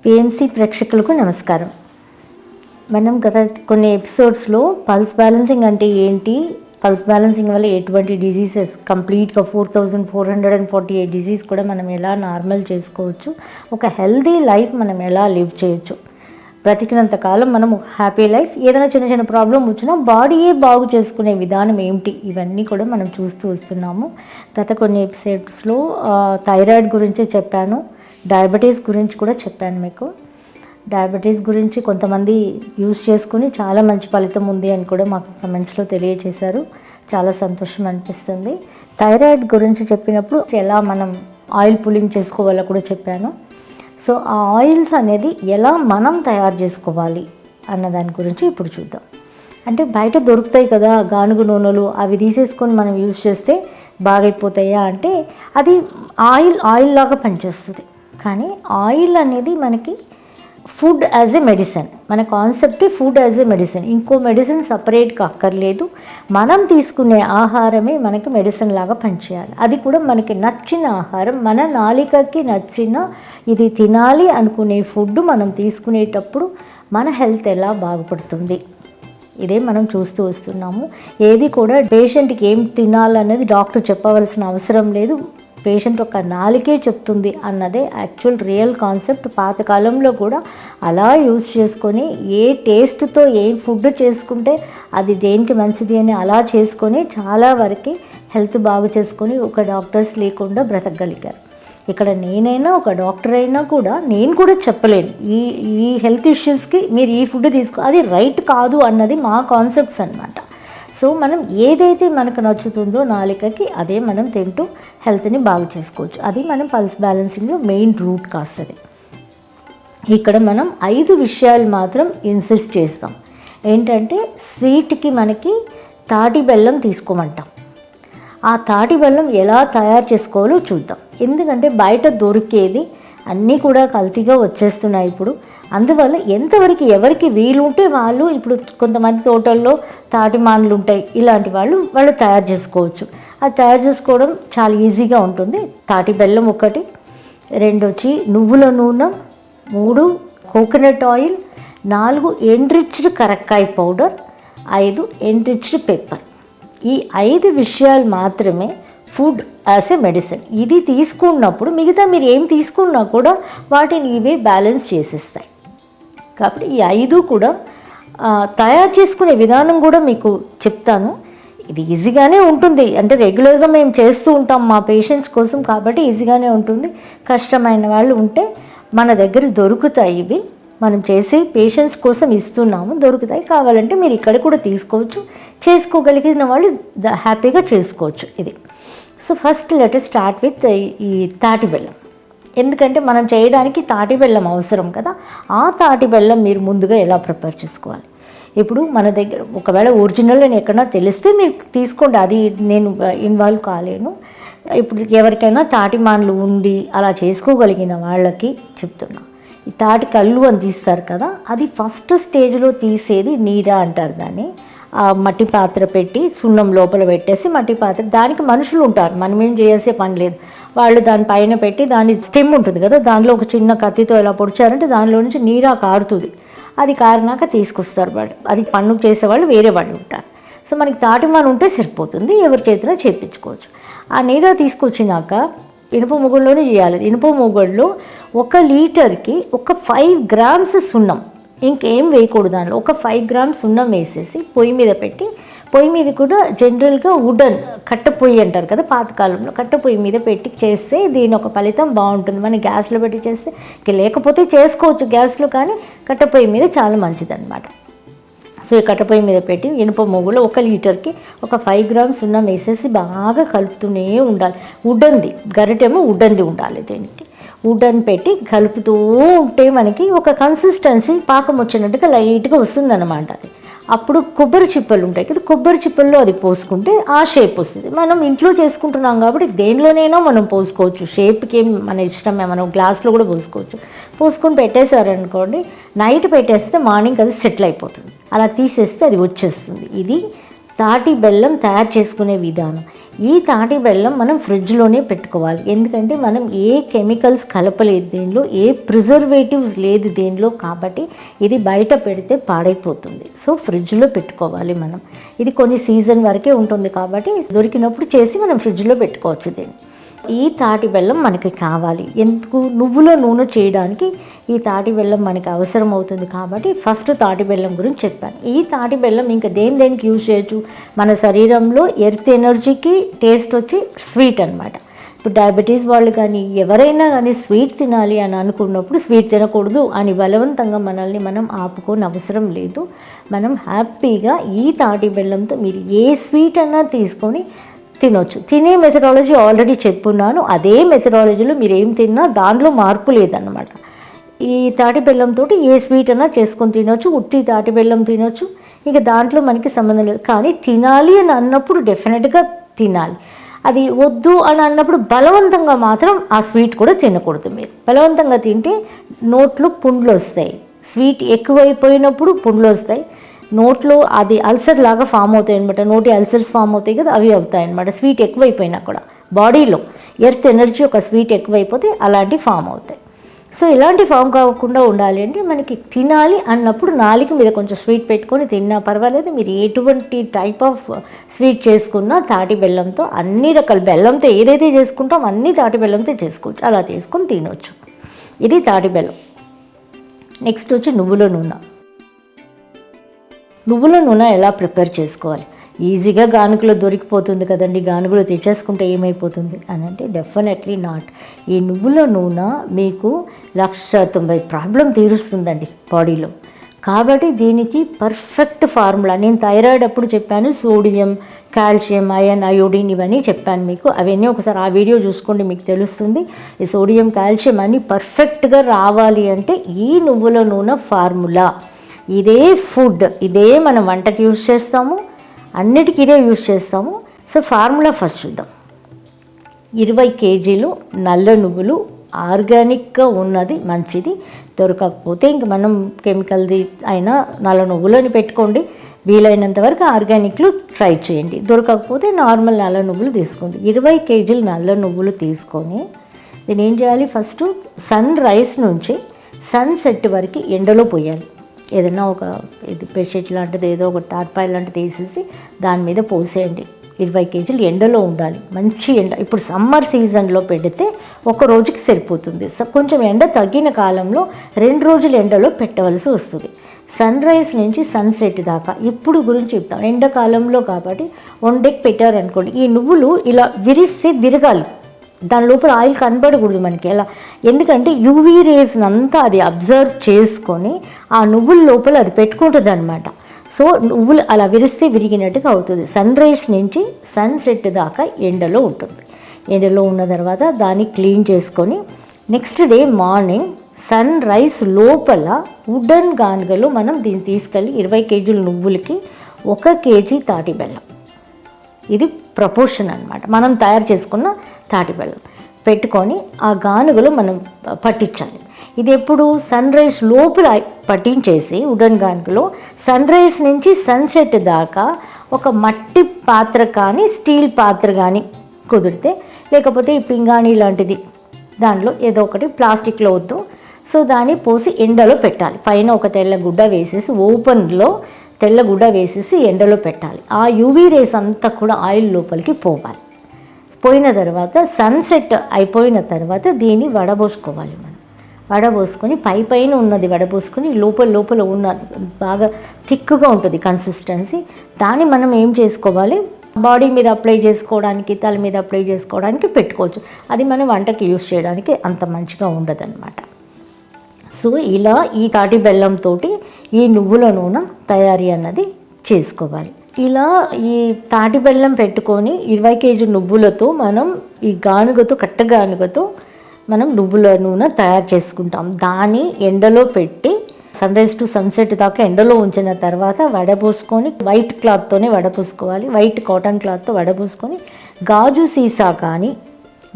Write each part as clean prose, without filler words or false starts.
PMC ప్రేక్షకులకు నమస్కారం. మనం గత కొన్ని ఎపిసోడ్స్లో పల్స్ బ్యాలెన్సింగ్ అంటే ఏంటి, పల్స్ బ్యాలెన్సింగ్ వల్ల ఎటువంటి డిజీజెస్ కంప్లీట్గా 4448 డిజీజ్ కూడా మనం ఎలా నార్మల్ చేసుకోవచ్చు, ఒక హెల్దీ లైఫ్ మనం ఎలా లివ్ చేయొచ్చు, బ్రతికినంత కాలం మనం హ్యాపీ లైఫ్, ఏదైనా చిన్న చిన్న ప్రాబ్లం వచ్చినా బాడీయే బాగు చేసుకునే విధానం ఏమిటి, ఇవన్నీ కూడా మనం చూస్తూ వస్తున్నాము. గత కొన్ని ఎపిసోడ్స్లో థైరాయిడ్ గురించి చెప్పాను, డయాబెటీస్ గురించి కూడా చెప్పాను. మీకు డయాబెటీస్ గురించి కొంతమంది యూజ్ చేసుకుని చాలా మంచి ఫలితం ఉంది అని కూడా మాకు కమెంట్స్లో తెలియజేశారు. చాలా సంతోషం అనిపిస్తుంది. థైరాయిడ్ గురించి చెప్పినప్పుడు ఎలా మనం ఆయిల్ పుల్లింగ్ చేసుకోవాలో కూడా చెప్పాను. సో ఆ ఆయిల్స్ అనేది ఎలా మనం తయారు చేసుకోవాలి అన్న దాని గురించి ఇప్పుడు చూద్దాం. అంటే బయట దొరుకుతాయి కదా గానుగ నూనెలు, అవి తీసేసుకొని మనం యూజ్ చేస్తే బాగైపోతాయా అంటే అది ఆయిల్ లాగా పనిచేస్తుంది. కానీ ఆయిల్ అనేది మనకి ఫుడ్ యాజ్ ఏ మెడిసిన్, మన concept food as a medicine, ఇంకో మెడిసిన్ సపరేట్గా అక్కర్లేదు. మనం తీసుకునే ఆహారమే మనకి మెడిసిన్ లాగా పనిచేయాలి. అది కూడా మనకి నచ్చిన ఆహారం, మన నాలికకి నచ్చిన ఇది తినాలి అనుకునే ఫుడ్ మనం తీసుకునేటప్పుడు మన హెల్త్ ఎలా బాగుపడుతుంది, ఇదే మనం చూస్తూ వస్తున్నాము. ఏది కూడా పేషెంట్కి ఏం తినాలనేది డాక్టర్ చెప్పవలసిన అవసరం లేదు, పేషెంట్ ఒక నాలుకే చెప్తుంది అన్నదే యాక్చువల్ రియల్ కాన్సెప్ట్. పాతకాలంలో కూడా అలా యూజ్ చేసుకొని ఏ టేస్ట్తో ఏ ఫుడ్ చేసుకుంటే అది దేనికి మంచిది అని అలా చేసుకొని చాలా వరకు హెల్త్ బాగు చేసుకొని ఒక డాక్టర్స్ లేకుండా బ్రతకగలిగారు. ఇక్కడ నేనైనా ఒక డాక్టర్ అయినా కూడా నేను కూడా చెప్పలేను ఈ హెల్త్ ఇష్యూస్కి మీరు ఈ ఫుడ్ తీసుకో, అది రైట్ కాదు అన్నది మా కాన్సెప్ట్స్ అన్నమాట. సో మనం ఏదైతే మనకు నచ్చుతుందో నాలికకి అదే మనం తింటూ హెల్త్ని బాగు చేసుకోవచ్చు. అది మనం పల్స్ బ్యాలెన్సింగ్లో మెయిన్ రూట్ కాస్తుంది. ఇక్కడ మనం 5 విషయాలు మాత్రం ఇన్సిస్ట్ చేస్తాం. ఏంటంటే స్వీట్కి మనకి తాటి బెల్లం తీసుకోమంటాం. ఆ తాటి బెల్లం ఎలా తయారు చేసుకోవాలో చూద్దాం. ఎందుకంటే బయట దొరికేది అన్నీ కూడా కల్తీగా వచ్చేస్తున్నాయి ఇప్పుడు. అందువల్ల ఎంతవరకు ఎవరికి వీలుంటే వాళ్ళు, ఇప్పుడు కొంతమంది తోటల్లో తాటి మాన్లు ఉంటాయి, ఇలాంటి వాళ్ళు తయారు చేసుకోవచ్చు. అది తయారు చేసుకోవడం చాలా ఈజీగా ఉంటుంది. తాటి బెల్లం 1, 2 వచ్చి నువ్వుల నూనె, 3 కోకోనట్ ఆయిల్, 4 ఎండ్రిచ్డ్ కరక్కాయ పౌడర్, 5 ఎండ్రిచ్డ్ పెప్పర్. ఈ 5 విషయాలు మాత్రమే ఫుడ్ యాజ్ ఏ మెడిసిన్. ఇది తీసుకున్నప్పుడు మిగతా మీరు ఏం తీసుకున్నా కూడా వాటిని ఇవే బ్యాలెన్స్ చేసేస్తాయి. కాబట్టి ఈ 5 కూడా తయారు చేసుకునే విధానం కూడా మీకు చెప్తాను. ఇది ఈజీగానే ఉంటుంది, అంటే రెగ్యులర్గా మేము చేస్తూ ఉంటాం మా పేషెంట్స్ కోసం, కాబట్టి ఈజీగానే ఉంటుంది. కష్టమైన వాళ్ళు ఉంటే మన దగ్గర దొరుకుతాయి. ఇవి మనం చేసి పేషెంట్స్ కోసం ఇస్తున్నాము, దొరుకుతాయి. కావాలంటే మీరు ఇక్కడ కూడా తీసుకోవచ్చు, చేసుకోగలిగిన వాళ్ళు హ్యాపీగా చేసుకోవచ్చు ఇది. So first let us start with ఈ తాటి బెల్లం. ఎందుకంటే మనం చేయడానికి తాటి బెల్లం అవసరం కదా. ఆ తాటి బెల్లం మీరు ముందుగా ఎలా ప్రిపేర్ చేసుకోవాలి. ఇప్పుడు మన దగ్గర ఒకవేళ ఒరిజినల్ నేను ఎక్కడన్నా తెలిస్తే మీరు తీసుకోండి, అది నేను ఇన్వాల్వ్ కాలేను. ఇప్పుడు ఎవరికైనా తాటి మాన్లు ఉండి అలా చేసుకోగలిగిన వాళ్ళకి చెప్తున్నా. ఈ తాటి కళ్ళు అని తీస్తారు కదా, అది ఫస్ట్ స్టేజ్లో తీసేది నీరా అంటారు దాన్ని. ఆ మట్టి పాత్ర పెట్టి సున్నం లోపల పెట్టేసి మట్టి పాత్ర, దానికి మనుషులు ఉంటారు, మనం ఏం చేసే పని లేదు. వాళ్ళు దాని పైన పెట్టి దాని స్టెమ్ ఉంటుంది కదా, దానిలో ఒక చిన్న కత్తితో ఎలా పొడిచారంటే దానిలో నుంచి నీరా కారుతుంది. అది కారినాక తీసుకొస్తారు వాళ్ళు, అది పన్ను చేసేవాళ్ళు వేరే వాళ్ళు ఉంటారు. సో మనకి తాటిమాన్ ఉంటే సరిపోతుంది, ఎవరి చేతిలో చేయించుకోవచ్చు. ఆ నీరా తీసుకొచ్చినాక ఇనుప మొగుళ్ళలోనే చేయాలి. ఇనుప మొగుళ్ళు 1 లీటర్కి ఒక 5 గ్రామ్స్ సున్నం, ఇంకేం వేయకూడదు. దానిలో ఒక 5 గ్రామ్స్ సున్నం వేసేసి పొయ్యి మీద పెట్టి, పొయ్యి మీద కూడా జనరల్గా వుడన్ కట్టెపొయ్యి అంటారు కదా, పాతకాలంలో కట్టెపొయ్యి మీద పెట్టి చేస్తే దీని ఒక ఫలితం బాగుంటుంది. మనం గ్యాస్లో పెట్టి చేస్తే లేకపోతే చేసుకోవచ్చు గ్యాస్లో, కానీ కట్టెపొయ్యి మీద చాలా మంచిది అనమాట. సో ఈ కట్టెపొయ్యి మీద పెట్టి ఇనుప మొగులో 1 లీటర్కి ఒక 5 గ్రామ్స్ సున్నం వేసేసి బాగా కలుపుతూనే ఉండాలి. వుడన్ది గరిటేమో వుడన్ది ఉండాలి. దీనికి వుడన్ పెట్టి కలుపుతూ ఉంటే మనకి ఒక కన్సిస్టెన్సీ పాకం వచ్చినట్టుగా లైట్గా వస్తుందన్నమాట. అది అప్పుడు కొబ్బరి చిప్పలు ఉంటాయి కదా, కొబ్బరి చిప్పల్లో అది పోసుకుంటే ఆ షేప్ వస్తుంది. మనం ఇంట్లో చేసుకుంటున్నాం కాబట్టి దేనిలోనైనా మనం పోసుకోవచ్చు, షేప్కి ఏం మన ఇష్టమే, మనం గ్లాస్లో కూడా పోసుకోవచ్చు. పోసుకొని పెట్టేశారనుకోండి, నైట్ పెట్టేస్తే మార్నింగ్ అది సెటిల్ అయిపోతుంది. అలా తీసేస్తే అది వచ్చేస్తుంది. ఇది తాటి బెల్లం తయారు చేసుకునే విధానం. ఈ తాటి బెల్లం మనం ఫ్రిడ్జ్లోనే పెట్టుకోవాలి. ఎందుకంటే మనం ఏ కెమికల్స్ కలపలేదు దీనిలో, ఏ ప్రిజర్వేటివ్స్ లేదు దీనిలో, కాబట్టి ఇది బయట పెడితే పాడైపోతుంది. సో ఫ్రిడ్జ్లో పెట్టుకోవాలి మనం. ఇది కొన్ని సీజన్ వరకే ఉంటుంది కాబట్టి దొరికినప్పుడు చేసి మనం ఫ్రిడ్జ్లో పెట్టుకోవచ్చు దీన్ని. ఈ తాటి బెల్లం మనకి కావాలి. ఎందుకు? నువ్వుల నూనె చేయడానికి ఈ తాటి బెల్లం మనకి అవసరం అవుతుంది కాబట్టి ఫస్ట్ తాటి బెల్లం గురించి చెప్పాను. ఈ తాటి బెల్లం ఇంకా దేనికి యూజ్ చేయొచ్చు? మన శరీరంలో ఎర్త్ ఎనర్జీకి టేస్ట్ వచ్చి స్వీట్ అనమాట. ఇప్పుడు డయాబెటీస్ వాళ్ళు కానీ ఎవరైనా కానీ స్వీట్ తినాలి అని అనుకున్నప్పుడు స్వీట్ తినకూడదు అని బలవంతంగా మనల్ని మనం ఆపుకోని అవసరం లేదు. మనం హ్యాపీగా ఈ తాటి బెల్లంతో మీరు ఏ స్వీట్ అన్నా తీసుకొని తినొచ్చు. తినే మెథడాలజీ ఆల్రెడీ చెప్పున్నాను. అదే మెథడాలజీలో మీరు ఏం తిన్నా దాంట్లో మార్పు లేదన్నమాట. ఈ తాటి బెల్లంతో ఏ స్వీట్ అన్నా చేసుకొని తినొచ్చు. ఉట్టి తాటి బెల్లం తినొచ్చు. ఇక దాంట్లో మనకి సంబంధం లేదు. కానీ తినాలి అని అన్నప్పుడు డెఫినెట్గా తినాలి. అది వద్దు అని అన్నప్పుడు బలవంతంగా మాత్రం ఆ స్వీట్ కూడా తినకూడదు. మీరు బలవంతంగా తింటే నోట్లో పుండ్లు వస్తాయి. స్వీట్ ఎక్కువైపోయినప్పుడు పుండ్లు వస్తాయి. నోట్లో అది అల్సర్ లాగా ఫామ్ అవుతాయి అనమాట. నోటి అల్సర్స్ ఫామ్ అవుతాయి కదా, అవి అవుతాయి అనమాట. స్వీట్ ఎక్కువైపోయినా కూడా బాడీలో ఎర్త్ ఎనర్జీ ఒక స్వీట్ ఎక్కువైపోతే అలాంటి ఫామ్ అవుతాయి. సో ఇలాంటి ఫామ్ కాకుండా ఉండాలి అంటే మనకి తినాలి అన్నప్పుడు నాలుక మీద కొంచెం స్వీట్ పెట్టుకొని తిన్నా పర్వాలేదు. మీరు ఎటువంటి టైప్ ఆఫ్ స్వీట్ చేసుకున్నా తాటి బెల్లంతో, అన్ని రకాల బెల్లంతో ఏదైతే చేసుకుంటామో అన్ని తాటి బెల్లంతో చేసుకోవచ్చు. అలా చేసుకొని తినవచ్చు. ఇది తాటి బెల్లం. నెక్స్ట్ వచ్చి నువ్వుల నూనె. నువ్వుల నూనె ఎలా ప్రిపేర్ చేసుకోవాలి? ఈజీగా గానుగలో దొరికిపోతుంది కదండి. గానుగలో తెచ్చేసుకుంటే ఏమైపోతుంది అని అంటే డెఫినెట్లీ నాట్. ఈ నువ్వుల నూనె మీకు 1,90,000 ప్రాబ్లం తీరుస్తుందండి బాడీలో. కాబట్టి దీనికి పర్ఫెక్ట్ ఫార్ములా. నేను థైరాయిడ్ అప్పుడు చెప్పాను, సోడియం, కాల్షియం, ఐరన్, అయోడిన్ ఇవన్నీ చెప్పాను మీకు. అవన్నీ ఒకసారి ఆ వీడియో చూసుకోండి, మీకు తెలుస్తుంది. ఈ సోడియం, కాల్షియం అన్నీ పర్ఫెక్ట్గా రావాలి అంటే ఈ నువ్వుల నూనె ఫార్ములా. ఇదే ఫుడ్, ఇదే మనం వంటకి యూజ్ చేస్తాము, అన్నిటికీ ఇదే యూజ్ చేస్తాము. సో ఫార్ములా ఫస్ట్ చూద్దాం. 20 కేజీలు నల్ల నువ్వులు, ఆర్గానిక్గా ఉన్నది మంచిది. దొరకకపోతే ఇంక మనం కెమికల్ది అయినా నల్ల నువ్వులని పెట్టుకోండి. వీలైనంత వరకు ఆర్గానిక్లు ట్రై చేయండి. దొరకకపోతే నార్మల్ నల్ల నువ్వులు తీసుకోండి. 20 కేజీలు నల్ల నువ్వులు తీసుకొని దీన్ని ఏం చేయాలి? ఫస్ట్ సన్ రైజ్ నుంచి సన్సెట్ వరకు ఎండలో పోయాలి. ఏదైనా ఒక ఇది బెడ్షీట్ లాంటిది, ఏదో ఒక టార్పాయిల్ లాంటిది వేసేసి దాని మీద పోసేయండి. 20 కేజీలు ఎండలో ఉండాలి. మంచి ఎండ. ఇప్పుడు సమ్మర్ సీజన్లో పెడితే ఒక రోజుకి సరిపోతుంది. కొంచెం ఎండ తగ్గిన కాలంలో 2 రోజులు ఎండలో పెట్టవలసి వస్తుంది. సన్ రైజ్ నుంచి సన్సెట్ దాకా ఇప్పుడు గురించి చెప్తాం. ఎండాకాలంలో కాబట్టి 1 డేకి పెట్టారనుకోండి, ఈ నువ్వులు ఇలా విరిస్తే విరగాలి. దాని లోపల ఆయిల్ కనబడకూడదు మనకి. ఎలా? ఎందుకంటే యూవీ రేస్ అంతా అది అబ్జర్వ్ చేసుకొని ఆ నువ్వుల లోపల అది పెట్టుకుంటుంది అనమాట. సో నువ్వులు అలా విరిస్తే విరిగినట్టుగా అవుతుంది. సన్ రైజ్ నుంచి సన్సెట్ దాకా ఎండలో ఉంటుంది. ఎండలో ఉన్న తర్వాత దాన్ని క్లీన్ చేసుకొని next day morning sunrise లోపల వుడెన్ గానుగలో మనం దీన్ని తీసుకెళ్ళి 20 కేజీల నువ్వులకి 1 కేజీ తాటి బెల్లం, ఇది ప్రపోర్షన్ అనమాట, మనం తయారు చేసుకున్న తాటి బెల్లం పెట్టుకొని ఆ గానుగలు మనం పట్టించాలి. ఇది ఎప్పుడు? సన్ రైజ్ లోపల పట్టించేసి వుడెన్ గానుగలో సన్ రైజ్ నుంచి సన్సెట్ దాకా ఒక మట్టి పాత్ర కానీ స్టీల్ పాత్ర కానీ కుదిరితే, లేకపోతే ఈ పింగాణి లాంటిది దాంట్లో ఏదో ఒకటి, ప్లాస్టిక్లో వద్దు. సో దాన్ని పోసి ఎండలో పెట్టాలి. పైన ఒక తెల్ల గుడ్డ వేసేసి, ఓపెన్లో తెల్ల గుడ్డ వేసేసి ఎండలో పెట్టాలి. ఆ యూవీ రేస్ అంతా కూడా ఆయిల్ లోపలికి పోవాలి. పోయిన తర్వాత సన్సెట్ అయిపోయిన తర్వాత దీన్ని వడబోసుకోవాలి. మనం వడబోసుకొని పైన ఉన్నది వడబోసుకొని లోపల ఉన్నది బాగా థిక్గా ఉంటుంది కన్సిస్టెన్సీ. దాన్ని మనం ఏం చేసుకోవాలి? బాడీ మీద అప్లై చేసుకోవడానికి, తల మీద అప్లై చేసుకోవడానికి పెట్టుకోవచ్చు. అది మనం వంటకి యూజ్ చేయడానికి అంత మంచిగా ఉండదన్నమాట. సో ఇలా ఈ తాటి బెల్లంతో ఈ నువ్వుల నూనె తయారీ అన్నది చేసుకోవాలి. ఇలా ఈ తాటి బెల్లం పెట్టుకొని 20 కేజీ నువ్వులతో మనం ఈ గానుగతో, కట్ట గానుగతో మనం నువ్వుల నూనె తయారు చేసుకుంటాం. దాన్ని ఎండలో పెట్టి సన్ రైజ్ టు సన్సెట్ దాకా ఎండలో ఉంచిన తర్వాత వడపోసుకొని, వైట్ క్లాత్తోనే వడపోసుకోవాలి. వైట్ కాటన్ క్లాత్తో వడపోసుకొని గాజు సీసా కానీ,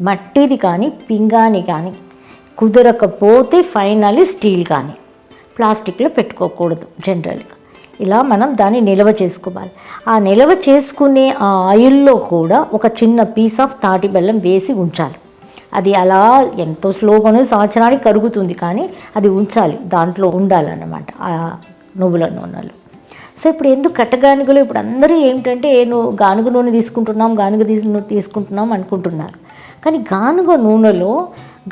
మట్టిది కానీ, పింగాణి కానీ, కుదరకపోతే ఫైనల్లీ స్టీల్ కానీ, ప్లాస్టిక్లో పెట్టుకోకూడదు జనరల్గా. ఇలా మనం దాన్ని నిల్వ చేసుకోవాలి. ఆ నిల్వ చేసుకునే ఆ ఆయిల్లో కూడా ఒక చిన్న పీస్ ఆఫ్ తాటి బెల్లం వేసి ఉంచాలి. అది అలా ఎంతో స్లోగానే సంవత్సరానికి కరుగుతుంది, కానీ అది ఉంచాలి, దాంట్లో ఉండాలన్నమాట ఆ నువ్వుల నూనెలు. సో ఇప్పుడు ఎందుకు కట్టగానుగలు, ఇప్పుడు అందరూ ఏంటంటే గానుగ నూనె తీసుకుంటున్నాం అనుకుంటున్నారు. కానీ గానుగ నూనెలో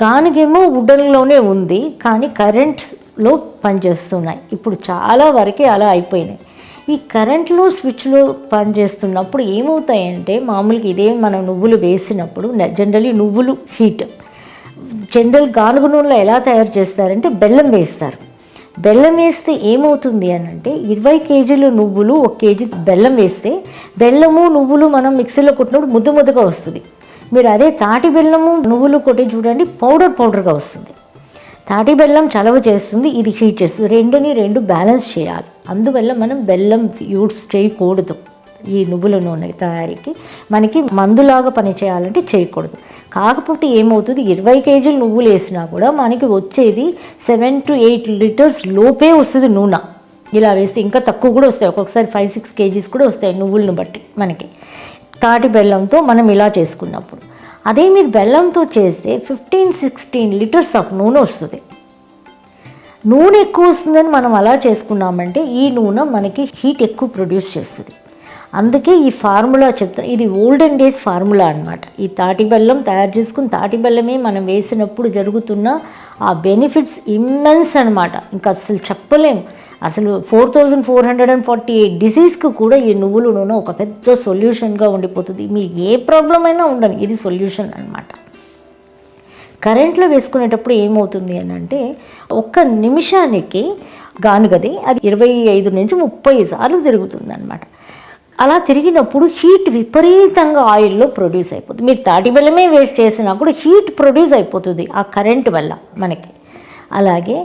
గానుగేమో వుడన్లోనే ఉంది, కానీ కరెంట్లో పనిచేస్తున్నాయి. ఇప్పుడు చాలా వరకే అలా అయిపోయినాయి. ఈ కరెంట్లో స్విచ్లో పనిచేస్తున్నప్పుడు ఏమవుతాయంటే, మామూలుగా ఇదే మనం నువ్వులు వేసినప్పుడు జనరలీ నువ్వులు హీట్ గానుగ నూనెలో ఎలా తయారు చేస్తారంటే బెల్లం వేస్తారు. బెల్లం వేస్తే ఏమవుతుంది అని అంటే 20 కేజీలు నువ్వులు 1 కేజీ బెల్లం వేస్తే బెల్లము నువ్వులు మనం మిక్సీలో కొట్టినప్పుడు ముద్దగా వస్తుంది. మీరు అదే తాటి బెల్లము నువ్వులు కొట్టి చూడండి, పౌడర్గా వస్తుంది. తాటి బెల్లం చలవ చేస్తుంది, ఇది హీట్ చేస్తుంది. రెండు బ్యాలెన్స్ చేయాలి. అందువల్ల మనం బెల్లం యూజ్ చేయకూడదు. ఈ నువ్వుల నూనె తయారీకి మనకి మందులాగా పని చేయాలంటే చేయకూడదు. కాకపోతే ఏమవుతుంది, 20 కేజీలు నువ్వులు వేసినా కూడా మనకి వచ్చేది 7 to 8 లీటర్స్ లోపే వస్తుంది నూనె. ఇలా వేస్తే ఇంకా తక్కువ కూడా వస్తాయి, ఒక్కొక్కసారి 5-6 కేజీస్ కూడా వస్తాయి నువ్వులను బట్టి మనకి. తాటి బెల్లంతో మనం ఇలా చేసుకున్నప్పుడు, అదే మీరు బెల్లంతో చేస్తే 15-16 లీటర్స్ ఆఫ్ నూనె వస్తుంది. నూనె ఎక్కువ వస్తుందని మనం అలా చేసుకున్నామంటే ఈ నూనె మనకి హీట్ ఎక్కువ ప్రొడ్యూస్ చేస్తుంది. అందుకే ఈ ఫార్ములా చెప్తాను, ఇది ఓల్డెన్ డేస్ ఫార్ములా అనమాట. ఈ తాటి బెల్లం తయారు చేసుకుని తాటి బెల్లమే మనం వేసినప్పుడు జరుగుతున్న ఆ బెనిఫిట్స్ ఇమ్మెన్స్ అనమాట. ఇంకా అసలు చెప్పలేము. అసలు 4448 డిసీజ్కి కూడా ఈ నువ్వుల నూనె ఒక పెద్ద సొల్యూషన్గా ఉండిపోతుంది. మీకు ఏ ప్రాబ్లం అయినా ఉండని, ఇది సొల్యూషన్ అనమాట. కరెంట్లో వేసుకునేటప్పుడు ఏమవుతుంది అని అంటే, 1 నిమిషానికి గానుగది అది 25 నుంచి 30 సార్లు తిరుగుతుంది అనమాట. అలా తిరిగినప్పుడు హీట్ విపరీతంగా ఆయిల్లో ప్రొడ్యూస్ అయిపోతుంది. మీరు తాటి బెల్లమే వేస్ట్ చేసినా కూడా హీట్ ప్రొడ్యూస్ అయిపోతుంది ఆ కరెంట్ వల్ల మనకి. అలాగే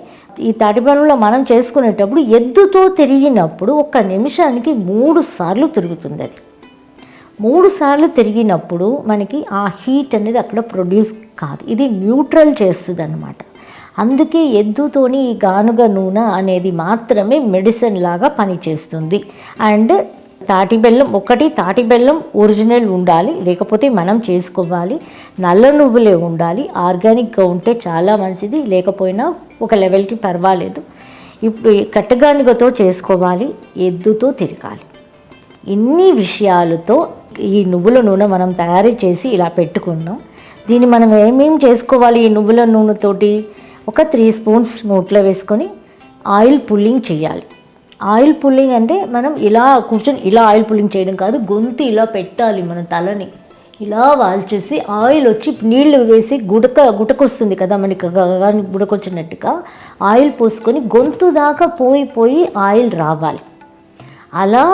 ఈ తాటి బెల్లంలో మనం చేసుకునేటప్పుడు ఎద్దుతో తిరిగినప్పుడు 1 నిమిషానికి 3 సార్లు తిరుగుతుంది. అది 3 సార్లు తిరిగినప్పుడు మనకి ఆ హీట్ అనేది అక్కడ ప్రొడ్యూస్ కాదు, ఇది న్యూట్రల్ చేస్తుంది అన్నమాట. అందుకే ఎద్దుతోని ఈ గానుగ నూనె అనేది మాత్రమే మెడిసిన్ లాగా పనిచేస్తుంది. అండ్ తాటి బెల్లం ఒరిజినల్ ఉండాలి, లేకపోతే మనం చేసుకోవాలి. నల్ల నువ్వులే ఉండాలి, ఆర్గానిక్గా ఉంటే చాలా మంచిది, లేకపోయినా ఒక లెవెల్కి పర్వాలేదు. ఇప్పుడు కట్టగానుగతో చేసుకోవాలి, ఎద్దుతో తిరగాలి. ఇన్ని విషయాలతో ఈ నువ్వుల నూనె మనం తయారు చేసి ఇలా పెట్టుకున్నాం. దీన్ని మనం ఏమేమి చేసుకోవాలి ఈ నువ్వుల నూనెతోటి? ఒక 3 స్పూన్స్ నోట్లో వేసుకొని ఆయిల్ పుల్లింగ్ చేయాలి. ఆయిల్ పుల్లింగ్ అంటే మనం ఇలా కూర్చొని ఇలా ఆయిల్ పుల్లింగ్ చేయడం కాదు, గొంతు ఇలా పెట్టాలి, మన తలని ఇలా వాల్చేసి ఆయిల్ వచ్చి నీళ్లు వేసి గుటకొస్తుంది కదా మనకి, గుడకొచ్చినట్టుగా ఆయిల్ పోసుకొని గొంతు దాకా పోయి ఆయిల్ రావాలి. అలా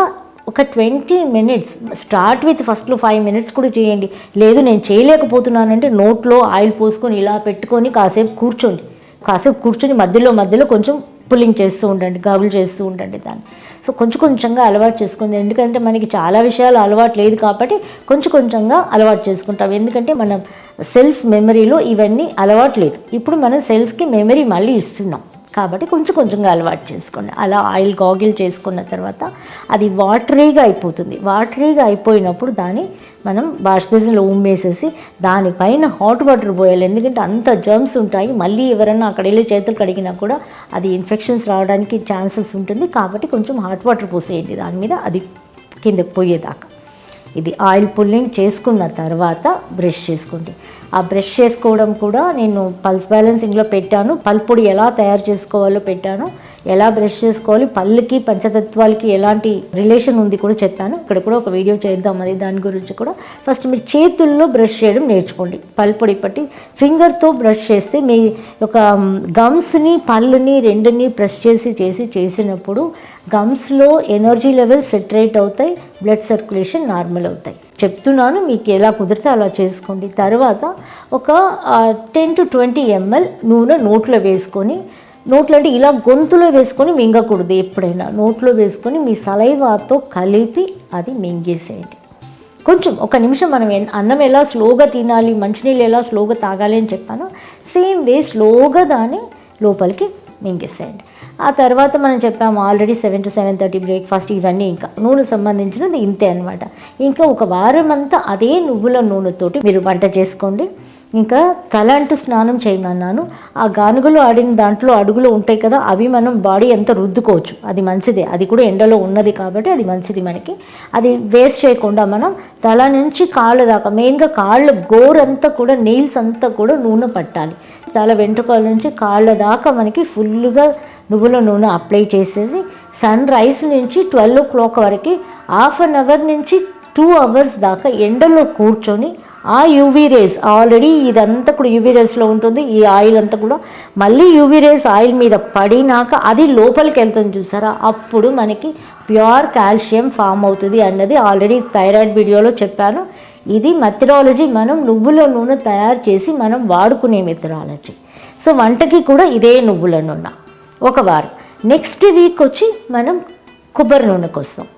ఒక 20 మినిట్స్ స్టార్ట్ విత్ ఫస్ట్లో 5 మినిట్స్ కూడా చేయండి. లేదు నేను చేయలేకపోతున్నానంటే నోట్లో ఆయిల్ పోసుకొని ఇలా పెట్టుకొని కాసేపు కూర్చొని మధ్యలో కొంచెం పుల్లింగ్ చేస్తూ ఉండండి, గాబులు చేస్తూ ఉండండి దాన్ని. సో కొంచెంగా అలవాటు చేసుకుంది. ఎందుకంటే మనకి చాలా విషయాలు అలవాటు లేదు కాబట్టి కొంచెంగా అలవాటు చేసుకుంటాం. ఎందుకంటే మనం సెల్స్ మెమరీలో ఇవన్నీ అలవాటు లేదు. ఇప్పుడు మనం సెల్స్కి మెమరీ మళ్ళీ ఇస్తున్నాం కాబట్టి కొంచెంగా అలవాటు చేసుకోండి. అలా ఆయిల్ గాగిల్ చేసుకున్న తర్వాత అది వాటరీగా అయిపోతుంది. వాటరీగా అయిపోయినప్పుడు దాన్ని మనం వాష్ బేసిన్లో ఉమ్మేసేసి దానిపైన హాట్ వాటర్ పోయాలి. ఎందుకంటే అంత జర్మ్స్ ఉంటాయి, మళ్ళీ ఎవరైనా అక్కడ వెళ్ళి చేతులు కడిగినా కూడా అది ఇన్ఫెక్షన్స్ రావడానికి ఛాన్సెస్ ఉంటుంది. కాబట్టి కొంచెం హాట్ వాటర్ పోసేయండి దాని మీద, అది కిందకి పోయేదాకా. ఇది ఆయిల్ పుల్లింగ్ చేసుకున్న తర్వాత బ్రష్ చేసుకోండి. ఆ బ్రష్ చేసుకోవడం కూడా నేను పల్స్ బ్యాలెన్సింగ్లో పెట్టాను. పల్పొడి ఎలా తయారు చేసుకోవాలో పెట్టాను, ఎలా బ్రష్ చేసుకోవాలి, పళ్ళకి పంచతత్వాలకి ఎలాంటి రిలేషన్ ఉంది కూడా చెప్పాను. ఇక్కడ కూడా ఒక వీడియో చేద్దాం అది దాని గురించి కూడా. ఫస్ట్ మీరు చేతుల్లో బ్రష్ చేయడం నేర్చుకోండి. పల్పొడి పట్టి ఫింగర్తో బ్రష్ చేస్తే మీ ఒక గమ్స్ని పళ్ళుని రెండుని ప్రెస్ చేసినప్పుడు గమ్స్లో ఎనర్జీ లెవెల్స్ సెటరేట్ అవుతాయి, బ్లడ్ సర్క్యులేషన్ నార్మల్ అవుతాయి. చెప్తున్నాను, మీకు ఎలా కుదిరితే అలా చేసుకోండి. తర్వాత ఒక 10 to 20 ml నూనె నోట్లో వేసుకొని, నోట్లో అంటే ఇలా గొంతులో వేసుకొని మింగకూడదు, ఎప్పుడైనా నోట్లో వేసుకొని మీ సలైవాతో కలిపి అది మింగేసేయండి. కొంచెం 1 నిమిషం. మనం అన్నం ఎలా స్లోగా తినాలి, మంచినీళ్ళు ఎలా స్లోగా తాగాలి అని చెప్పాను, సేమ్ వే స్లోగా దాన్ని లోపలికి మింగేసేయండి. ఆ తర్వాత మనం చెప్పాము ఆల్రెడీ 7 to 7:30 బ్రేక్ఫాస్ట్, ఇవన్నీ ఇంకా నూనె సంబంధించినది ఇంతే అనమాట. ఇంకా ఒక వారం అంతా అదే నువ్వుల నూనెతోటి మీరు వంట చేసుకోండి. ఇంకా తల అంటూ స్నానం చేయమన్నాను. ఆ గానుగలు ఆడిన దాంట్లో అడుగులు ఉంటాయి కదా, అవి మనం బాడీ ఎంత రుద్దుకోవచ్చు, అది మంచిదే. అది కూడా ఎండలో ఉన్నది కాబట్టి అది మంచిది మనకి. అది వేస్ట్ చేయకుండా మనం తల నుంచి కాళ్ళ దాకా, మెయిన్గా కాళ్ళ గోరంతా కూడా, నెయిల్స్ అంతా కూడా నూనె పట్టాలి. తల వెంట్రుకల నుంచి కాళ్ళ దాకా మనకి ఫుల్గా నువ్వుల నూనె అప్లై చేసేసి సన్ రైజ్ నుంచి 12 o'clock వరకు హాఫ్ అన్ అవర్ నుంచి 2 hours దాకా ఎండలో కూర్చొని ఆ యూవీ రేస్, ఆల్రెడీ ఇదంతా కూడా యూవీ రేస్లో ఉంటుంది, ఈ ఆయిల్ అంతా కూడా మళ్ళీ యూవీ రేస్ ఆయిల్ మీద పడినాక అది లోపలికి వెళ్తుంది చూసారా, అప్పుడు మనకి ప్యూర్ కాల్షియం ఫామ్ అవుతుంది అన్నది ఆల్రెడీ థైరాయిడ్ వీడియోలో చెప్పాను. ఇది మెథడాలజీ, మనం నువ్వుల నూనె తయారు చేసి మనం వాడుకునే మెథడాలజీ. సో వంటకి కూడా ఇదే నువ్వుల నూనె. ఒక వారం, నెక్స్ట్ వీక్ వచ్చి మనం కొబ్బరి నూనెకి వస్తాం.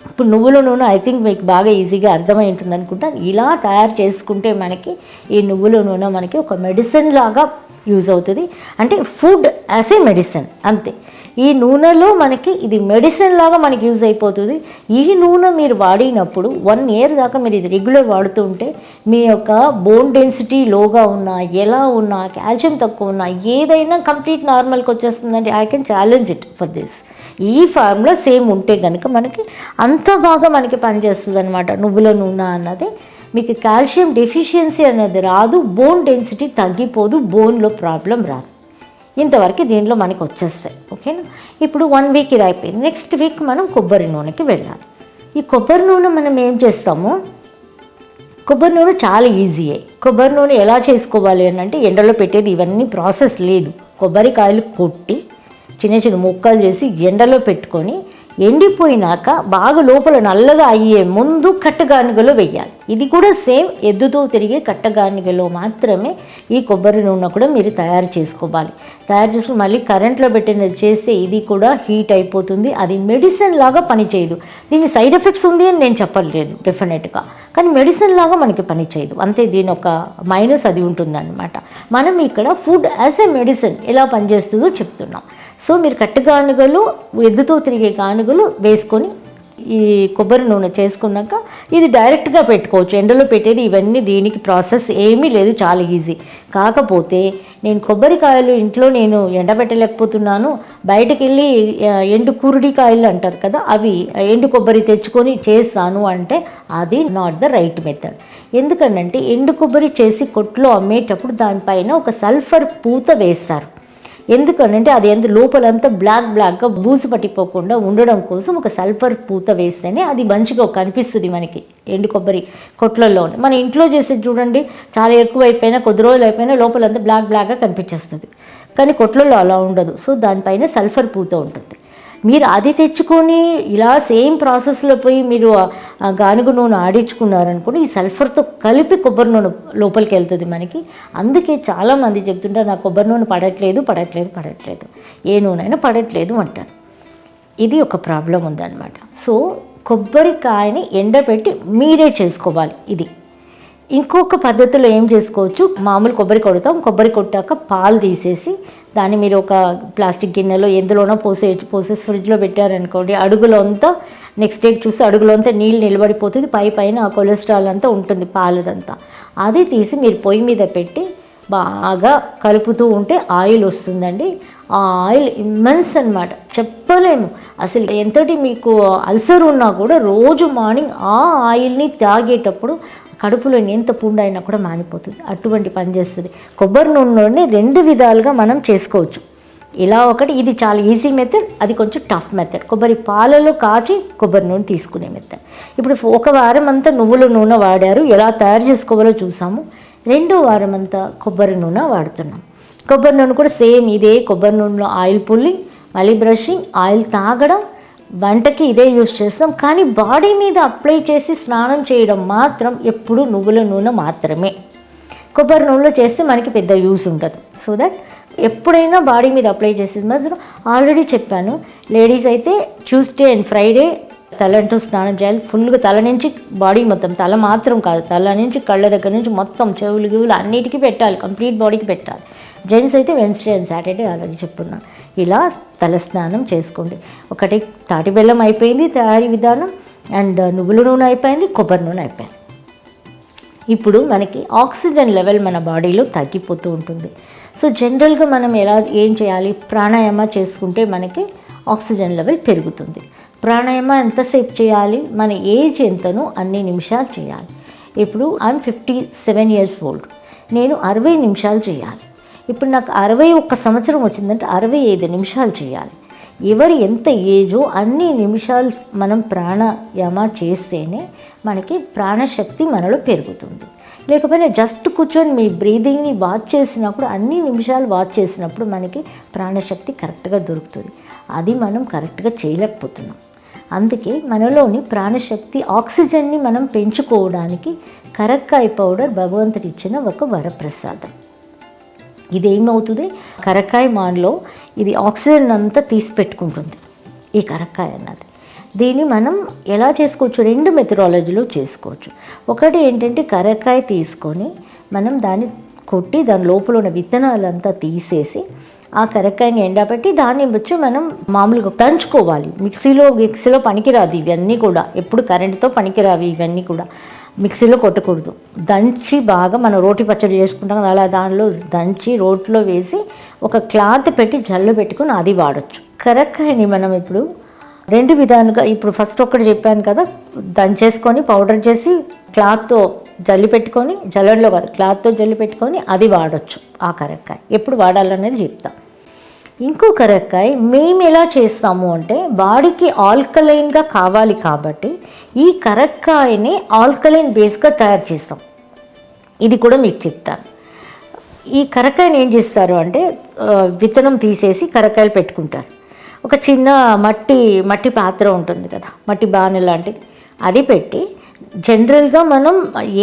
ఇప్పుడు నువ్వుల నూనె ఐ థింక్ మీకు బాగా ఈజీగా అర్థమై ఉంటుంది అనుకుంటాను. ఇలా తయారు చేసుకుంటే మనకి ఈ నువ్వుల నూనె మనకి ఒక మెడిసిన్ లాగా యూజ్ అవుతుంది. అంటే ఫుడ్ యాజ్ ఏ మెడిసిన్ అంతే. ఈ నూనెలో మనకి ఇది మెడిసిన్ లాగా మనకి యూజ్ అయిపోతుంది. ఈ నూనె మీరు వాడినప్పుడు 1 year దాకా మీరు ఇది రెగ్యులర్ వాడుతూ ఉంటే మీ యొక్క బోన్ డెన్సిటీ లోగా ఉన్నా, ఎలా ఉన్నా, కాల్షియం తక్కువ ఉన్నా, ఏదైనా కంప్లీట్ నార్మల్కి వచ్చేస్తుందంటే I can challenge it for this. ఈ ఫార్ములా సేమ్ ఉంటే కనుక మనకి అంత బాగా మనకి పనిచేస్తుంది అనమాట నువ్వుల నూనె అన్నది. మీకు కాల్షియం డెఫిషియన్సీ అనేది రాదు, బోన్ డెన్సిటీ తగ్గిపోదు, బోన్లో ప్రాబ్లం రాదు. ఇంతవరకు దీనిలో మనకి వచ్చేస్తాయి. ఓకేనా? ఇప్పుడు 1 week ఇది అయిపోయింది. నెక్స్ట్ వీక్ మనం కొబ్బరి నూనెకి వెళ్ళాలి. ఈ కొబ్బరి నూనె మనం ఏం చేస్తాము, కొబ్బరి నూనె చాలా ఈజీయే. కొబ్బరి నూనె ఎలా చేసుకోవాలి అని అంటే ఎండలో పెట్టేది ఇవన్నీ ప్రాసెస్ లేదు. కొబ్బరికాయలు కొట్టి చిన్న చిన్న ముక్కలు చేసి ఎండలో పెట్టుకొని ఎండిపోయినాక బాగా లోపల నల్లగా అయ్యే ముందు కట్టగానుగలో వెయ్యాలి. ఇది కూడా సేమ్ ఎద్దుతో తిరిగే కట్టగానుగలో మాత్రమే ఈ కొబ్బరి నూనె కూడా మీరు తయారు చేసుకోవాలి. తయారు చేసుకుని మళ్ళీ కరెంట్లో పెట్టినది చేస్తే ఇది కూడా హీట్ అయిపోతుంది. అది మెడిసిన్ లాగా పనిచేయదు. దీని సైడ్ ఎఫెక్ట్స్ ఉంది అని నేను చెప్పలేదు డెఫినెట్గా, కానీ మెడిసిన్ లాగా మనకి పనిచేయదు అంతే. దీని ఒక మైనస్ అది ఉంటుందన్నమాట. మనం ఇక్కడ ఫుడ్ యాజ్ ఎ మెడిసిన్ ఎలా పనిచేస్తుందో చెప్తున్నాం. సో మీరు కట్టగానుగలు, ఎద్దుతో తిరిగే గానుగలు వేసుకొని ఈ కొబ్బరి నూనె చేసుకున్నాక ఇది డైరెక్ట్గా పెట్టుకోవచ్చు. ఎండలో పెట్టేది ఇవన్నీ దీనికి ప్రాసెస్ ఏమీ లేదు, చాలా ఈజీ. కాకపోతే నేను కొబ్బరికాయలు ఇంట్లో నేను ఎండబెట్టలేకపోతున్నాను, బయటకు వెళ్ళి ఎండు కురుడికాయలు అంటారు కదా, అవి ఎండు కొబ్బరి తెచ్చుకొని చేస్తాను అంటే అది నాట్ ద రైట్ మెథడ్. ఎందుకంటే ఎండు కొబ్బరి చేసి కొట్లో అమ్మేటప్పుడు దానిపైన ఒక సల్ఫర్ పూత వేస్తారు. ఎందుకనంటే అది లోపలంతా బ్లాక్గా బూజు పట్టిపోకుండా ఉండడం కోసం ఒక సల్ఫర్ పూత వేస్తేనే అది మంచిగా కనిపిస్తుంది మనకి ఎండు కొబ్బరి కొట్లలో. మన ఇంట్లో చేసేది చూడండి, చాలా ఎక్కువ అయిపోయినా కొద్ది రోజులు అయిపోయినా లోపలంతా బ్లాక్గా కనిపించేస్తుంది, కానీ కొట్లలో అలా ఉండదు. సో దానిపైన సల్ఫర్ పూత ఉంటుంది. మీరు అది తెచ్చుకొని ఇలా సేమ్ ప్రాసెస్లో పోయి మీరు గానుగ నూనె ఆడించుకున్నారనుకోండి, ఈ సల్ఫర్తో కలిపి కొబ్బరి నూనె లోపలికి వెళ్తుంది మనకి. అందుకే చాలామంది చెప్తుంటారు నాకు కొబ్బరి నూనె పడట్లేదు, ఏ నూనె అయినా పడట్లేదు అంటారు. ఇది ఒక ప్రాబ్లం ఉందన్నమాట. సో కొబ్బరికాయని ఎండబెట్టి మీరే చేసుకోవాలి. ఇది ఇంకొక పద్ధతిలో ఏం చేసుకోవచ్చు, మామూలు కొబ్బరి కొడతాం, కొబ్బరి కొట్టాక పాలు తీసేసి దాన్ని మీరు ఒక ప్లాస్టిక్ గిన్నెలో ఎందులోనో పోసేసి ఫ్రిడ్జ్లో పెట్టారనుకోండి, అడుగులో అంతా నెక్స్ట్ డే చూస్తే అడుగులో అంతా నీళ్ళు నిలబడిపోతుంది, పైన ఆ కొలెస్ట్రాల్ అంతా ఉంటుంది పాలదంతా. అది తీసి మీరు పొయ్యి మీద పెట్టి బాగా కలుపుతూ ఉంటే ఆయిల్ వస్తుందండి. ఆ ఆయిల్ ఇమ్మెన్స్ అనమాట, చెప్పలేము అసలు. ఎంతటి మీకు అల్సర్ ఉన్నా కూడా రోజు మార్నింగ్ ఆ ఆయిల్ని తాగేటప్పుడు కడుపులో ఎంత పుండు అయినా కూడా మానిపోతుంది, అటువంటి పని చేస్తుంది. కొబ్బరి నూనెలోనే 2 విధాలుగా మనం చేసుకోవచ్చు. ఇలా ఒకటి, ఇది చాలా ఈజీ మెథడ్, అది కొంచెం టఫ్ మెథడ్. కొబ్బరి పాలలో కాచి కొబ్బరి నూనె తీసుకునే మెథడ్. ఇప్పుడు ఒక వారం అంతా నువ్వుల నూనె వాడారు, ఎలా తయారు చేసుకోవాలో చూసాము. 2వ వారం అంతా కొబ్బరి నూనె వాడుతున్నాం. కొబ్బరి నూనె కూడా సేమ్ ఇదే, కొబ్బరి నూనెలో ఆయిల్ పుల్లింగ్, మళ్ళీ బ్రషింగ్, ఆయిల్ తాగడం, వంటకి ఇదే యూజ్ చేస్తాం. కానీ బాడీ మీద అప్లై చేసి స్నానం చేయడం మాత్రం ఎప్పుడు నువ్వుల నూనె మాత్రమే. కొబ్బరి నూనెలో చేస్తే మనకి పెద్ద యూజ్ ఉండదు. సో దట్ ఎప్పుడైనా బాడీ మీద అప్లై చేసేది మాత్రం ఆల్రెడీ చెప్పాను, లేడీస్ అయితే ట్యూస్డే అండ్ ఫ్రైడే తలంటూ స్నానం చేయాలి. ఫుల్గా తల నుంచి బాడీ మొత్తం, తల మాత్రం కాదు, తల నుంచి కళ్ళ దగ్గర నుంచి మొత్తం చెవులు గివులు అన్నిటికీ పెట్టాలి, కంప్లీట్ బాడీకి పెట్టాలి. జెంట్స్ అయితే వెన్స్డే అండ్ సాటర్డే ఆల్రెడీ చెప్పున్నాను. ఇలా తలస్నానం చేసుకోండి. ఒకటి తాటి బెల్లం అయిపోయింది తయారీ విధానం, అండ్ నువ్వుల నూనె అయిపోయింది, కొబ్బరి నూనె అయిపోయింది. ఇప్పుడు మనకి ఆక్సిజన్ లెవెల్ మన బాడీలో తగ్గిపోతూ ఉంటుంది. సో జనరల్గా మనం ఏం చేయాలి, ప్రాణాయామ చేసుకుంటే మనకి ఆక్సిజన్ లెవెల్ పెరుగుతుంది. ప్రాణాయామ ఎంతసేపు చేయాలి, మన ఏజ్ ఎంతనో అన్ని నిమిషాలు చేయాలి. ఇప్పుడు ఐఎమ్ 57 years old, నేను 60 నిమిషాలు చేయాలి. ఇప్పుడు నాకు 61 సంవత్సరం వచ్చిందంటే 65 నిమిషాలు చేయాలి. ఎవరు ఎంత ఏజో అన్ని నిమిషాలు మనం ప్రాణాయామ చేస్తేనే మనకి ప్రాణశక్తి మనలో పెరుగుతుంది. లేకపోతే జస్ట్ కూర్చొని మీ బ్రీదింగ్ని వాచ్ చేసినప్పుడు, అన్ని నిమిషాలు వాచ్ చేసినప్పుడు మనకి ప్రాణశక్తి కరెక్ట్గా దొరుకుతుంది. అది మనం కరెక్ట్గా చేయలేకపోతున్నాం. అందుకే మనలోని ప్రాణశక్తి ఆక్సిజన్ని మనం పెంచుకోవడానికి కరక్కాయ పౌడర్ భగవంతుడు ఇచ్చిన ఒక వరప్రసాదం. ఇదేమవుతుంది, కరక్కాయ మాన్లో ఇది ఆక్సిజన్ అంతా తీసి పెట్టుకుంటుంది ఈ కరక్కాయ అన్నది. దీన్ని మనం ఎలా చేసుకోవచ్చు, 2 మెథడాలజీలో చేసుకోవచ్చు. ఒకటి ఏంటంటే కరక్కాయ తీసుకొని మనం దాన్ని కొట్టి దాని లోపల ఉన్న విత్తనాలంతా తీసేసి ఆ కరక్కాయని ఎండబెట్టి దాన్ని వచ్చి మనం మామూలుగా దంచుకోవాలి. మిక్సీలో పనికిరాదు ఇవన్నీ కూడా, ఎప్పుడు కరెంటుతో పనికిరావి ఇవన్నీ కూడా. మిక్సీలో కొట్టకూడదు, దంచి బాగా మనం రోటి పచ్చడి చేసుకుంటాం కదా, అలా దానిలో దంచి రోట్లో వేసి ఒక క్లాత్ పెట్టి జల్లు పెట్టుకుని అది వాడచ్చు. కరక్కాయని మనం ఇప్పుడు 2 విధాలుగా, ఇప్పుడు ఫస్ట్ ఒకటి చెప్పాను కదా, దంచేసుకొని పౌడర్ చేసి క్లాత్తో జల్లి పెట్టుకొని, జల్లెడలో కాదు క్లాత్తో జల్లి పెట్టుకొని అది వాడచ్చు. ఆ కరక్కాయ ఎప్పుడు వాడాలనేది చెప్తాం. ఇంకో కరక్కాయ మేము ఎలా చేస్తాము అంటే, బాడీకి ఆల్కలైన్గా కావాలి కాబట్టి ఈ కరక్కాయని ఆల్కలైన్ బేస్గా తయారు చేస్తాం. ఇది కూడా మీకు చెప్తాను. ఈ కరక్కాయని ఏం చేస్తారు అంటే, విత్తనం తీసేసి కరక్కాయలు పెట్టుకుంటారు. ఒక చిన్న మట్టి పాత్ర ఉంటుంది కదా, మట్టి బాణె లాంటిది, అది పెట్టి జనరల్గా మనం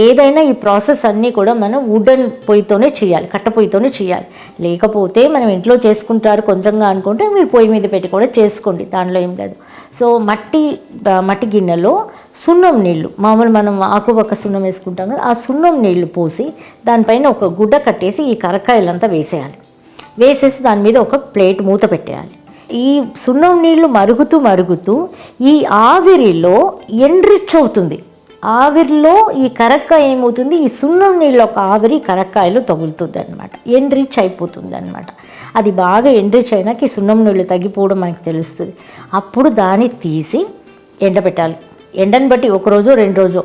ఏదైనా ఈ ప్రాసెస్ అన్నీ కూడా మనం వుడెన్ పొయ్యితోనే చేయాలి, కట్ట పొయ్యితోనే చేయాలి. లేకపోతే మనం ఇంట్లో చేసుకుంటారు కొంచెంగా అనుకుంటే మీరు పొయ్యి మీద పెట్టి కూడా చేసుకోండి, దానిలో ఏం లేదు. సో మట్టి గిన్నెలో సున్నం నీళ్ళు, మామూలు మనం ఆకుపక్క సున్నం వేసుకుంటాం కదా, ఆ సున్నం నీళ్లు పోసి దానిపైన ఒక గుడ్డ కట్టేసి ఈ కరక్కాయలంతా వేసేయాలి. వేసేసి దాని మీద ఒక ప్లేట్ మూత పెట్టేయాలి. ఈ సున్నం నీళ్లు మరుగుతూ ఈ ఆవిరిలో ఎండ్రిచ్ అవుతుంది. ఆవిరిలో ఈ కరక్కాయ ఏమవుతుంది, ఈ సున్నం నీళ్ళు ఒక ఆవిరి కరక్కాయలు తగులుతుంది అనమాట, ఎండ్రిచ్ అయిపోతుంది అనమాట. అది బాగా ఎండ్రిచ్ అయినాక ఈ సున్నం నీళ్ళు తగ్గిపోవడం మనకు తెలుస్తుంది. అప్పుడు దాన్ని తీసి ఎండబెట్టాలి. ఎండను బట్టి 1 రోజు 2 రోజు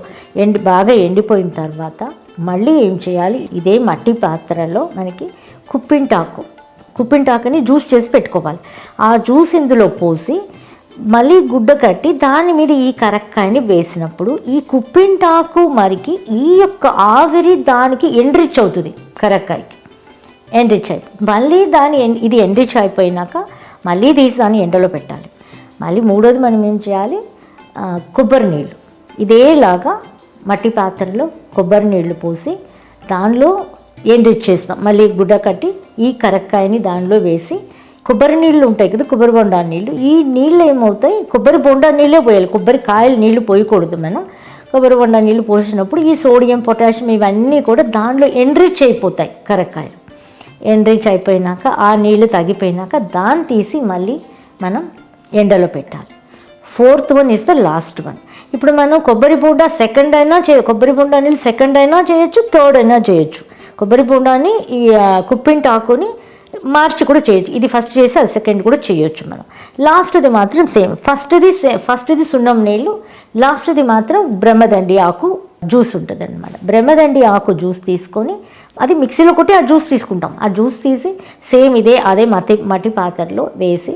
బాగా ఎండిపోయిన తర్వాత మళ్ళీ ఏం చేయాలి, ఇదే మట్టి పాత్రలో మనకి కుప్పింటాకుని జ్యూస్ చేసి పెట్టుకోవాలి. ఆ జ్యూస్ ఇందులో పోసి మళ్ళీ గుడ్డ కట్టి దాని మీద ఈ కరక్కాయని వేసినప్పుడు ఈ కుప్పింటాకు మరికి ఈ యొక్క ఆవిరి దానికి ఎండ్రిచ్ అవుతుంది, కరక్కాయకి ఎండ్రిచ్ అయిపోయి మళ్ళీ ఇది ఎండ్రిచ్ అయిపోయినాక మళ్ళీ తీసి దాన్ని ఎండలో పెట్టాలి. మళ్ళీ 3వది మనం ఏం చేయాలి, కొబ్బరి నీళ్ళు ఇదేలాగా మట్టి పాత్రలో కొబ్బరి నీళ్ళు పోసి దానిలో ఎండ్రిచ్ చేస్తాం. మళ్ళీ గుడ్డ కట్టి ఈ కరక్కాయని దానిలో వేసి, కొబ్బరి నీళ్ళు ఉంటాయి కదా, కొబ్బరి బొండా నీళ్ళు, ఈ నీళ్ళు ఏమవుతాయి, కొబ్బరి బొండా నీళ్ళే పోయాలి, కొబ్బరికాయలు నీళ్ళు పోయకూడదు. మనం కొబ్బరి బొండా నీళ్ళు పోసినప్పుడు ఈ సోడియం పొటాషియం ఇవన్నీ కూడా దానిలో ఎండ్రిచ్ అయిపోతాయి. కరక్కాయలు ఎండ్రిచ్ అయిపోయినాక ఆ నీళ్ళు తగ్గిపోయినాక దాన్ని తీసి మళ్ళీ మనం ఎండలో పెట్టాలి. 4th one is the last one. ఇప్పుడు మనం కొబ్బరి బొండా కొబ్బరి బొండా నీళ్ళు సెకండ్ అయినా చేయొచ్చు, 3rd అయినా చేయొచ్చు. కొబ్బరి బొండాని ఈ కుప్పింటాకుని మార్చి కూడా చేయొచ్చు. ఇది ఫస్ట్ చేసి అది సెకండ్ కూడా చేయొచ్చు మనం. లాస్ట్ది మాత్రం సేమ్, ఫస్ట్ది సున్నం నీళ్ళు, లాస్ట్ది మాత్రం బ్రహ్మదండి ఆకు జ్యూస్ ఉంటుంది అనమాట. బ్రహ్మదండి ఆకు జ్యూస్ తీసుకొని అది మిక్సీలో కొట్టి ఆ జ్యూస్ తీసుకుంటాం. ఆ జ్యూస్ తీసి సేమ్ అదే మట్టి పాత్రలో వేసి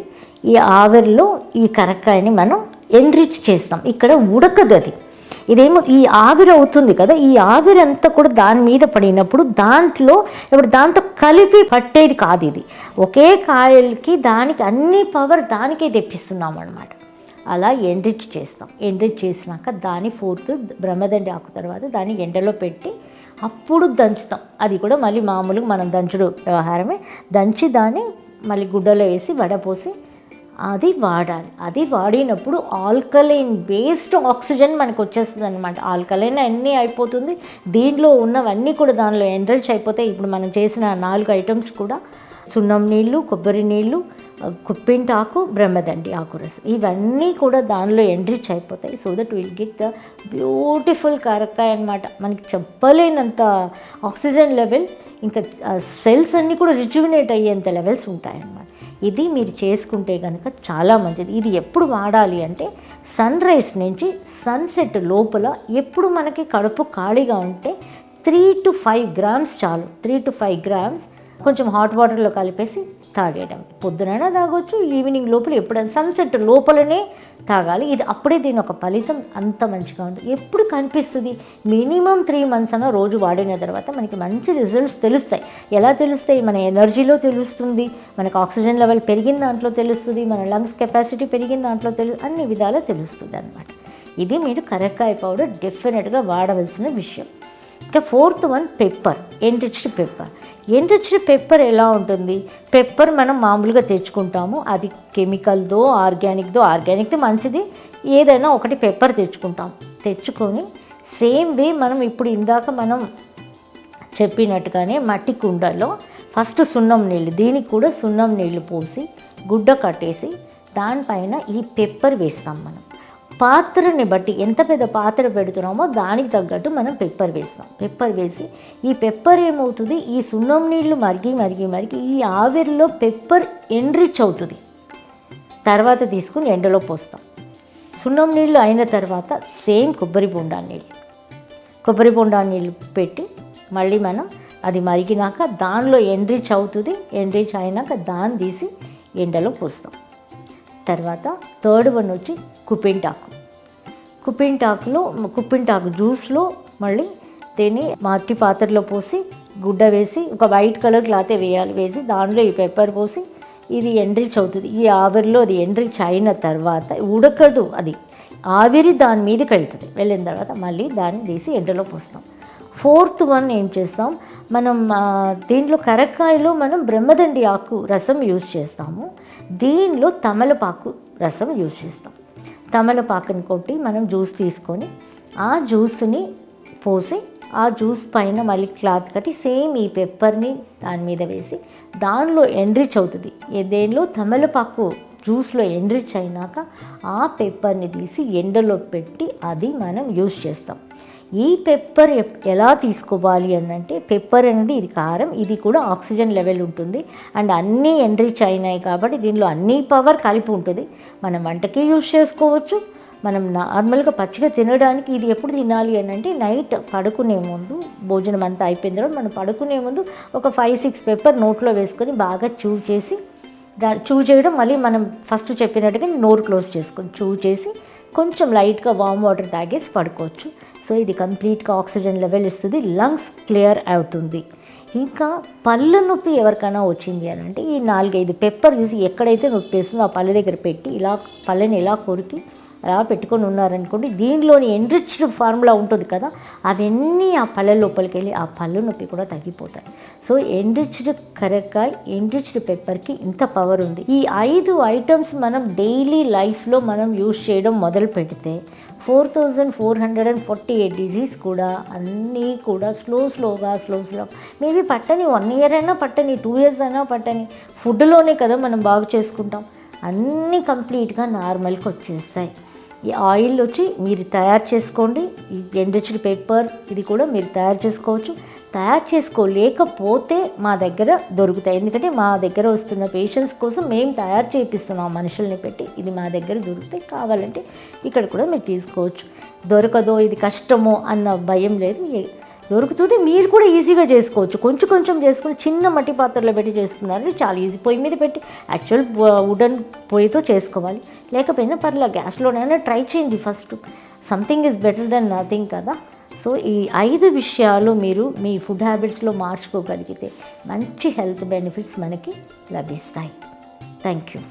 ఈ ఆవిరిలో ఈ కరక్కాయని మనం ఎండ్రిచ్ చేస్తాం. ఇక్కడ ఉడకదు అది, ఇదేమో ఈ ఆవిరి అవుతుంది కదా, ఈ ఆవిరి అంతా కూడా దాని మీద పడినప్పుడు దాంతో కలిపి పట్టేది కాదు. ఇది ఒకే కాయలకి దానికి అన్ని పవర్ దానికే తెప్పిస్తున్నాం అనమాట. అలా ఎండ్రిచ్ చేస్తాం. ఎండ్రిచ్ చేసినాక దాని 4th బ్రహ్మదండి ఆకు తర్వాత దాన్ని ఎండలో పెట్టి అప్పుడు దంచుతాం. అది కూడా మళ్ళీ మామూలుగా మనం దంచుడు వ్యవహారమే. దంచి దాన్ని మళ్ళీ గుడ్డలో వేసి వడపోసి అది వాడాలి. అది వాడినప్పుడు ఆల్కలైన్ బేస్డ్ ఆక్సిజన్ మనకు వచ్చేస్తుంది అనమాట. ఆల్కలైన్ అన్నీ అయిపోతుంది, దీనిలో ఉన్నవన్నీ కూడా దానిలో ఎన్రిచ్ అయిపోతాయి. ఇప్పుడు మనం చేసిన 4 ఐటమ్స్ కూడా సున్నం నీళ్ళు, కొబ్బరి నీళ్ళు, కుప్పింటాకు, బ్రహ్మదండి ఆకు రసం, ఇవన్నీ కూడా దానిలో ఎన్రిచ్ అయిపోతాయి. So that will get the beautiful కారక్కాయ అనమాట. మనకి చెప్పలేనంత ఆక్సిజన్ లెవెల్, ఇంకా సెల్స్ అన్నీ కూడా రిజ్యువినేట్ అయ్యేంత లెవెల్స్ ఉంటాయన్నమాట. ఇది మీరు చేసుకుంటే కనుక చాలా మంచిది. ఇది ఎప్పుడు వాడాలి అంటే సన్ రైజ్ నుంచి సన్సెట్ లోపల, ఎప్పుడు మనకి కడుపు ఖాళీగా ఉంటే 3 to 5 grams చాలు. 3 to 5 grams కొంచెం హాట్ వాటర్లో కలిపేసి తాగేయడం. పొద్దునైనా తాగొచ్చు, ఈవినింగ్ లోపల ఎప్పుడైనా సన్సెట్ లోపలనే తాగాలి. ఇది అప్పుడే దీని ఒక ఫలితం అంత మంచిగా ఉంటుంది. ఎప్పుడు కనిపిస్తుంది, మినిమం 3 months అన్న రోజు వాడిన తర్వాత మనకి మంచి రిజల్ట్స్ తెలుస్తాయి. ఎలా తెలుస్తాయి? మన ఎనర్జీలో తెలుస్తుంది, మనకు ఆక్సిజన్ లెవెల్ పెరిగిన దాంట్లో తెలుస్తుంది, మన లంగ్స్ కెపాసిటీ పెరిగిన దాంట్లో అన్ని విధాలా తెలుస్తుంది అనమాట. ఇది మీరు కరక్కాయ పౌడర్ డెఫినెట్గా వాడవలసిన విషయం. ఇంకా 4th one pepper, enriched pepper. Enriched pepper ఎలా ఉంటుంది? పెప్పర్ మనం మామూలుగా తెచ్చుకుంటాము, అది కెమికల్దో ఆర్గానిక్దో మంచిది, ఏదైనా ఒకటి పెప్పర్ తెచ్చుకొని సేమ్ వే మనం ఇప్పుడు ఇందాక మనం చెప్పినట్టుగానే మట్టి కుండలో ఫస్ట్ సున్నం నీళ్ళు, దీనికి కూడా సున్నం నీళ్ళు పోసి గుడ్డ కట్టేసి దానిపైన ఈ పెప్పర్ వేస్తాం. మనం పాత్రని బట్టి ఎంత పెద్ద పాత్ర పెడుతున్నామో దానికి తగ్గట్టు మనం పెప్పర్ వేస్తాం. పెప్పర్ వేసి ఈ పెప్పర్ ఏమవుతుంది, ఈ సున్నం నీళ్ళు మరిగి ఈ ఆవిరిలో పెప్పర్ ఎన్రిచ్ అవుతుంది. తర్వాత తీసుకుని ఎండలో పోస్తాం. సున్నం నీళ్ళు అయిన తర్వాత సేమ్ కొబ్బరి బొండా నీళ్ళు పెట్టి మళ్ళీ మనం అది మరిగినాక దానిలో ఎన్రిచ్ అవుతుంది. ఎన్రిచ్ అయినాక దాన్ని తీసి ఎండలో పోస్తాం. తర్వాత 3rd one వచ్చి కుప్పింటాకు జ్యూస్లో మళ్ళీ దీన్ని మట్టి పాత్రలో పోసి గుడ్డ వేసి ఒక వైట్ కలర్ క్లాతే వేసి దానిలో ఈ పెప్పర్ పోసి ఇది ఎన్రిచ్ అవుతుంది. ఈ ఆవిరిలో అది ఎన్రిచ్ అయిన తర్వాత ఉడకదు, అది ఆవిరి దాని మీదకి వెళ్ళిన తర్వాత మళ్ళీ దాన్ని తీసి ఎండలో పోస్తాం. 4th one ఏం చేస్తాం, మనం దీంట్లో కరక్కాయలో మనం బ్రహ్మదండి ఆకు రసం యూజ్ చేస్తాము, దీనిలో తమలపాకు రసం యూజ్ చేస్తాం. తమలపాకుని కొట్టి మనం జ్యూస్ తీసుకొని ఆ జ్యూస్ని పోసి ఆ జ్యూస్ పైన మళ్ళీ క్లాత్ కట్టి సేమ్ ఈ పెప్పర్ని దాని మీద వేసి దానిలో ఎన్రిచ్ అవుతుంది. దేనిలో తమలపాకు జ్యూస్లో ఎన్రిచ్ అయినాక ఆ పెప్పర్ని తీసి ఎండలో పెట్టి అది మనం యూజ్ చేస్తాం. ఈ పెప్పర్ ఎలా తీసుకోవాలి అని అంటే, పెప్పర్ అనేది ఇది కారం, ఇది కూడా ఆక్సిజన్ లెవెల్ ఉంటుంది అండ్ అన్నీ ఎన్రిచ్ అయినాయి కాబట్టి దీనిలో అన్ని పవర్ కలిపి ఉంటుంది. మనం వంటకి యూజ్ చేసుకోవచ్చు, మనం నార్మల్గా పచ్చిగా తినడానికి. ఇది ఎప్పుడు తినాలి అని అంటే నైట్ పడుకునే ముందు, భోజనం అంతా అయిపోయిన తర్వాత మనం పడుకునే ముందు ఒక 5-6 పెప్పర్ నోట్లో వేసుకొని బాగా చూ చేయడం, మళ్ళీ మనం ఫస్ట్ చెప్పినట్టుగా నోరు క్లోజ్ చేసుకొని చూ చేసి కొంచెం లైట్గా వామ్ వాటర్ తాగేసి పడుకోవచ్చు. సో ఇది కంప్లీట్గా ఆక్సిజన్ లెవెల్ ఇస్తుంది, లంగ్స్ క్లియర్ అవుతుంది. ఇంకా పళ్ళు నొప్పి ఎవరికైనా వచ్చింది అని అంటే ఈ 4-5 పెప్పర్ తీసి ఎక్కడైతే నొప్పి వేస్తుందో ఆ పళ్ళ దగ్గర పెట్టి ఇలా పళ్ళని ఇలా కొరికి అలా పెట్టుకొని ఉన్నారనుకోండి, దీనిలోని ఎన్రిచ్డ్ ఫార్ములా ఉంటుంది కదా, అవన్నీ ఆ పళ్ళ లోపలికి వెళ్ళి ఆ పళ్ళు నొప్పి కూడా తగ్గిపోతాయి. సో ఎన్రిచ్డ్ కరక్కాయ, ఎన్రిచ్డ్ పెప్పర్కి ఇంత పవర్ ఉంది. ఈ 5 ఐటమ్స్ మనం డైలీ లైఫ్లో మనం యూజ్ చేయడం మొదలు పెడితే 4448 డిజీజ్ కూడా అన్నీ కూడా స్లోగా మేబీ పట్టని 1 year అయినా పట్టని 2 years అయినా పట్టని, ఫుడ్లోనే కదా మనం బాగు చేసుకుంటాం, అన్నీ కంప్లీట్గా నార్మల్కి వచ్చేస్తాయి. ఈ ఆయిల్ వచ్చి మీరు తయారు చేసుకోండి, ఈ ఎన్రిచ్డ్ పెప్పర్ ఇది కూడా మీరు తయారు చేసుకోవచ్చు. తయారు చేసుకోలేకపోతే మా దగ్గర దొరుకుతాయి, ఎందుకంటే మా దగ్గర వస్తున్న పేషెంట్స్ కోసం మేము తయారు చేపిస్తున్నాం మనుషుల్ని పెట్టి. ఇది మా దగ్గర దొరుకుతాయి, కావాలంటే ఇక్కడ కూడా మీరు తీసుకోవచ్చు. దొరకదో ఇది కష్టమో అన్న భయం లేదు, దొరుకుతుంది. మీరు కూడా ఈజీగా చేసుకోవచ్చు, కొంచెం చేసుకుని చిన్న మట్టి పాత్రలో పెట్టి చేసుకున్నారంటే చాలా ఈజీ. పొయ్యి మీద పెట్టి యాక్చువల్ వుడెన్ పొయ్యితో చేసుకోవాలి, లేకపోయినా పర్లేదు గ్యాస్లోనైనా ట్రై చేయండి. First something is better than nothing కదా. సో ఈ 5 విషయాలు మీరు మీ ఫుడ్ హ్యాబిట్స్లో మార్చుకోగలిగితే మంచి హెల్త్ బెనిఫిట్స్ మనకి లభిస్తాయి. Thank you.